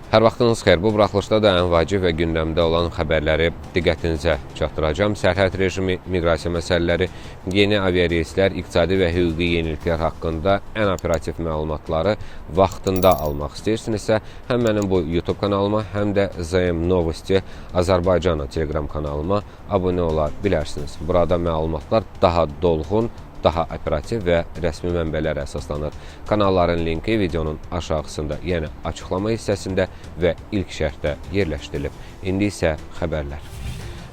Hər vaxtınız xeyir. Bu buraxılışda da ən vacib və gündəmdə olan xəbərləri diqqətinizə çatdıracağım. Sərhəd rejimi, miqrasiya məsələləri, yeni aviareyslər, iqtisadi və hüquqi yeniliklər haqqında ən operativ məlumatları vaxtında almaq istəyirsinizsə, həm mənim bu YouTube kanalıma, həm də ZM Novosti Azərbaycan Telegram kanalıma abunə ola bilərsiniz. Burada məlumatlar daha dolğun, daha operativ və rəsmi mənbələrə əsaslanır. Kanalların linki videonun aşağısında, yəni açıqlama hissəsində və ilk şərhdə yerləşdirilib. İndi isə xəbərlər.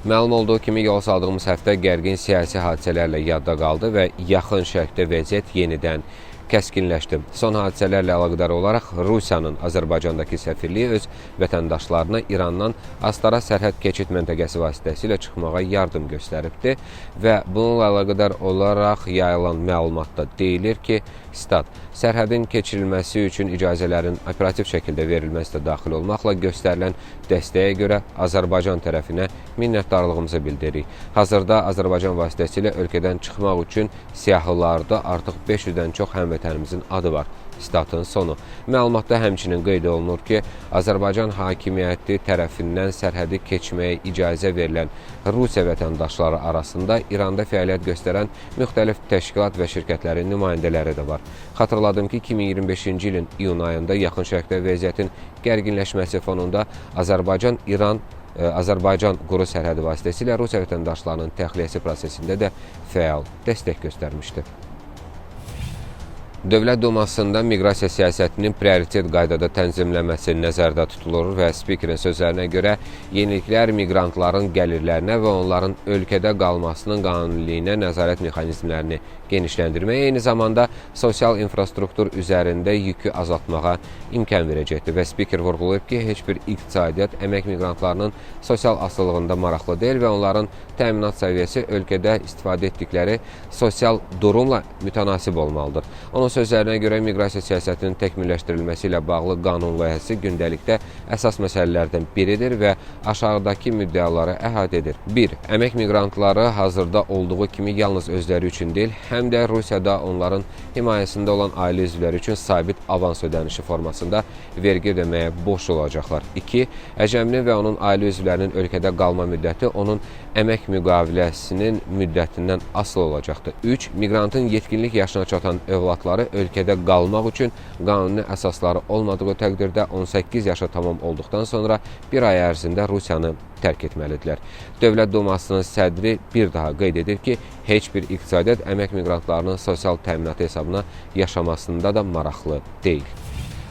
Məlum olduğu kimi yol saldığımız həftə gərgin siyasi hadisələrlə yadda qaldı və yaxın şərqdə vəziyyət yenidən kəskinləşdi. Son hadisələrlə əlaqədar olaraq Rusiyanın Azərbaycandakı səfirliyi öz vətəndaşlarına İrandan Astara sərhəd keçid məntəqəsi vasitəsilə çıxmağa yardım göstəribdir və bununla əlaqədar olaraq yayılan məlumatda deyilir ki, stat, sərhədin keçirilməsi üçün icazələrin operativ şəkildə verilməsi də daxil olmaqla göstərilən dəstəyə görə Azərbaycan tərəfinə minnətdarlığımızı bildiririk. Hazırda Azərbaycan vasitəsilə ölkədən çıxmaq üçün siyahılarda artıq 500-dən çox həmvətənimizin adı var. Statın sonu. Məlumatda həmçinin qeyd olunur ki, Azərbaycan hakimiyyəti tərəfindən sərhədi keçməyə icazə verilən Rusiya vətəndaşları arasında İranda fəaliyyət göstərən müxtəlif təşkilat və şirkətlərin nümayəndələri də var. Xatırladım ki, 2025-ci ilin iyun ayında yaxın şərqdə vəziyyətin gərginləşməsi fonunda Azərbaycan quru sərhədi vasitəsilə Rusiya vətəndaşlarının təxliyəsi prosesində də fəal dəstək göstərmişdi. Dövlət Dumasında miqrasiya siyasətinin prioritet qaydada tənzimlənməsi nəzərdə tutulur və spikerin sözlərinə görə yeniliklər miqrantların gəlirlərinə və onların ölkədə qalmasının qanuniliyinə nəzarət mexanizmlərini genişləndirməyə, eyni zamanda sosial infrastruktur üzərində yükü azaltmağa imkan verəcəkdir və spiker vurğulayıb ki, heç bir iqtisadiyyat əmək miqrantlarının sosial asılılığında maraqlı deyil və onların təminat səviyyəsi ölkədə istifadə etdikləri sosial durumla mütənasib olmalıdır. Onun sözlərinə görə miqrasiya siyasətinin təkmilləşdirilməsi ilə bağlı qanun layihəsi gündəlikdə əsas məsələlərdən biridir və aşağıdakı müddəaları əhatə edir. 1. Əmək miqrantları hazırda olduğu kimi yalnız özləri üçün deyil, həm də Rusiyada onların himayəsində olan ailə üzvləri üçün sabit avans ödənişi formasında vergi ödəməyə borclu olacaqlar. 2. Əcəminin və onun ailə üzvlərinin ölkədə qalma müddəti onun əmək müqaviləsinin müddətindən asılı olacaqdır. 3. Miqrantın yetkinlik yaşına çatan övladları ölkədə qalmaq üçün qanuni əsasları olmadığı təqdirdə 18 yaşa tamam olduqdan sonra bir ay ərzində Rusiyanı tərk etməlidirlər. Dövlət Dumasının sədri bir daha qeyd edir ki, heç bir iqtisadiyyat əmək miqrantlarının sosial təminatı hesabına yaşamasında da maraqlı deyil.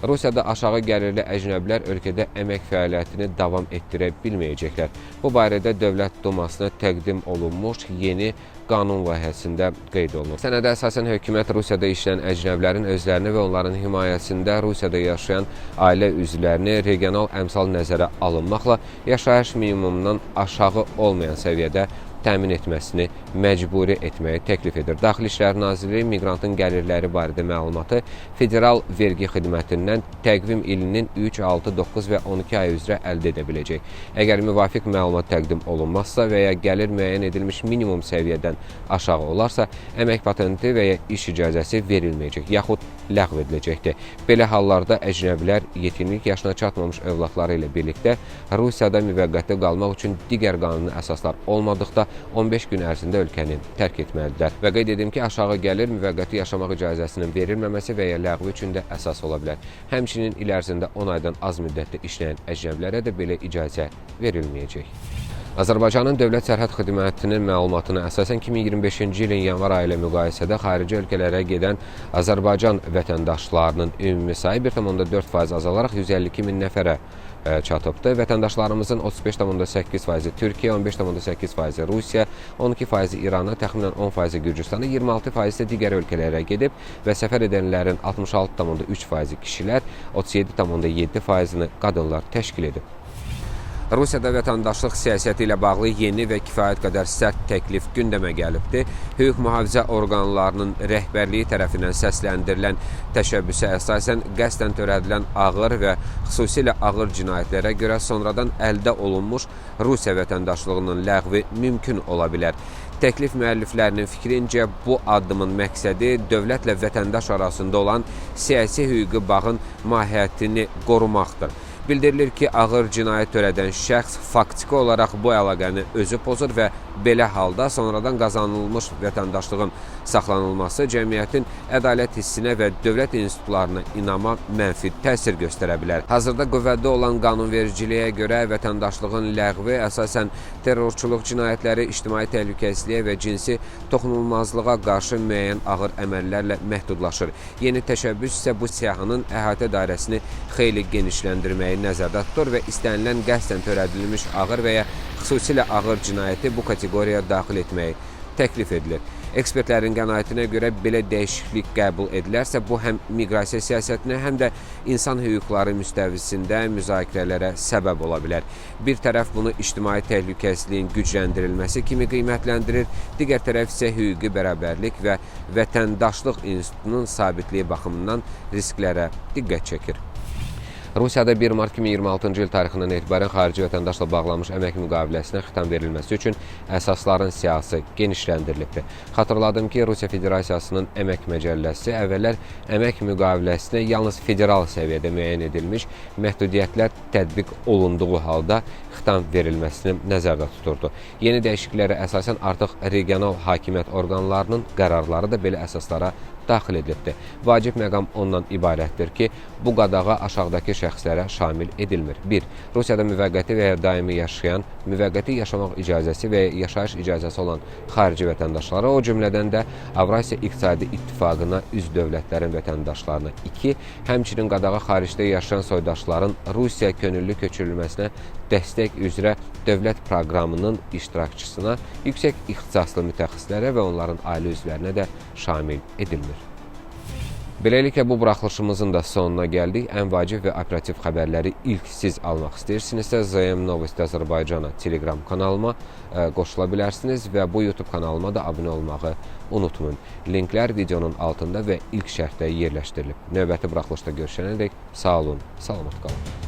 Rusiyada aşağı gəlirli əcnəbilər ölkədə əmək fəaliyyətini davam etdirə bilməyəcəklər. Bu barədə Dövlət Dumasına təqdim olunmuş yeni qanun layihəsində qeyd olunur. Sənədə əsasən hökumət Rusiyada işləyən əcnəblərin özlərini və onların himayəsində Rusiyada yaşayan ailə üzvlərini regional əmsal nəzərə alınmaqla yaşayış minimumundan aşağı olmayan səviyyədə təmin etməsini məcburi etməyi təklif edir. Daxili İşlər Nazirliyi miqrantın gəlirləri barədə məlumatı Federal Vergi Xidmətindən təqvim ilinin 3, 6, 9 və 12 ay üzrə əldə edə biləcək. Əgər müvafiq məlumat təqdim olunmazsa və ya gəlir müəyyən edilmiş minimum səviyyədən aşağı olarsa, əmək patenti və ya iş icazəsi verilməyəcək, yaxud ləğv ediləcəkdir. Belə hallarda əcnəbilər yetkinlik yaşına çatmamış övladları ilə birlikdə Rusiyada müvəqqəti qalmaq üçün digər qanuni əsaslar olmadıqda 15 gün ərzində ölkəni tərk etməlidirlər. Və qeyd edim ki, aşağı gəlir müvəqqəti yaşamaq icazəsinin verilməməsi və ya ləğvi üçün də əsas ola bilər. Həmçinin il ərzində 10 aydan az müddətdə işləyən əcnəbilərə də belə icazə verilməyəcək. Azərbaycanın Dövlət Sərhəd Xidmətinin məlumatına əsasən 2025-ci ilin yanvar ayı ilə müqayisədə xarici ölkələrə gedən Azərbaycan vətəndaşlarının ümumi sayı 1,4% azalaraq 152 min nəfərə çatıbdır. Vətəndaşlarımızın 35,8%-i Türkiyə, 15,8%-i Rusiya, 12%-i İrana, təxminən 10%-i Gürcüstana, 26%-i digər ölkələrə gedib və səfər edənlərin 66,3%-i kişilər, 37,7%-ni qadınlar təşkil edib. Rusiyada vətəndaşlıq siyasəti ilə bağlı yeni və kifayət qədər sərt təklif gündəmə gəlibdir. Hüquq mühafizə orqanlarının rəhbərliyi tərəfindən səsləndirilən təşəbbüsə əsasən qəsdən törədilən ağır və xüsusilə ağır cinayətlərə görə sonradan əldə olunmuş Rusiya vətəndaşlığının ləğvi mümkün ola bilər. Təklif müəlliflərinin fikrincə bu addımın məqsədi dövlətlə vətəndaş arasında olan siyasi hüquqi bağın mahiyyətini qorumaqdır. Bildirilir ki, ağır cinayət törədən şəxs faktiki olaraq bu əlaqəni özü pozur və belə halda sonradan qazanılmış vətəndaşlığın saxlanılması cəmiyyətin ədalət hissinə və dövlət institutlarına inama mənfi təsir göstərə bilər. Hazırda qüvvədə olan qanunvericiliyə görə vətəndaşlığın ləğvi əsasən terrorçuluq cinayətləri, ictimai təhlükəsizliyə və cinsi toxunulmazlığa qarşı müəyyən ağır əməllərlə məhdudlaşır. Yeni təşəbbüs isə bu siyahının əhatə dairəsini xeyli genişləndirməyi nəzərdə tutur və istənilən qəsdən törədilmiş ağır və ya xüsusilə ağır cinayəti bu kateqoriyaya daxil etməyi təklif edilir. Ekspertlərin qənaətinə görə belə dəyişiklik qəbul edilərsə, bu həm miqrasiya siyasətinə, həm də insan hüquqları müstəvisində müzakirələrə səbəb ola bilər. Bir tərəf bunu ictimai təhlükəsizliyin gücləndirilməsi kimi qiymətləndirir, digər tərəf isə hüquqi bərabərlik və vətəndaşlıq institutunun sabitliyi baxımından risklərə diqqət çəkir. Rusiyada 1 mart 2026-cı il tarixindən etibarən xarici vətəndaşla bağlanmış əmək müqaviləsinə xitam verilməsi üçün əsasların siyahısı genişləndirilibdir. Xatırladım ki, Rusiya Federasiyasının əmək məcəlləsi əvvəllər əmək müqaviləsinə yalnız federal səviyyədə müəyyən edilmiş məhdudiyyətlər tətbiq olunduğu halda xitam verilməsini nəzərdə tuturdu. Yeni dəyişikliklərə əsasən artıq regional hakimiyyət orqanlarının qərarları da belə əsaslara daxil edilibdir. Vacib məqam ondan ibarətdir ki, bu qadağa aşağıdakı şəxslərə şamil edilmir. 1. Rusiyada müvəqqəti və ya daimi yaşayan, müvəqqəti yaşamaq icazəsi və ya yaşayış icazəsi olan xarici vətəndaşlara, o cümlədən də Avrasiya İqtisadi İttifaqına üzv dövlətlərin vətəndaşlarına. 2. Həmçinin qadağa xaricdə yaşayan soydaşların Rusiya könüllü köçürülməsinə dəstək üzrə dövlət proqramının iştirakçısına, yüksək ixtisaslı mütəxəssislərə və onların ailə üzvlərinə də şamil edilmir. Beləliklə, bu buraxılışımızın da sonuna gəldik. Ən vacib və operativ xəbərləri ilk siz almaq istəyirsinizsə, ZM Novosti Azərbaycana Telegram kanalıma qoşula bilərsiniz və bu YouTube kanalıma da abunə olmağı unutmayın. Linklər videonun altında və ilk şərhdə yerləşdirilib. Növbəti buraxılışda görüşənədək sağ olun, salamat qalın.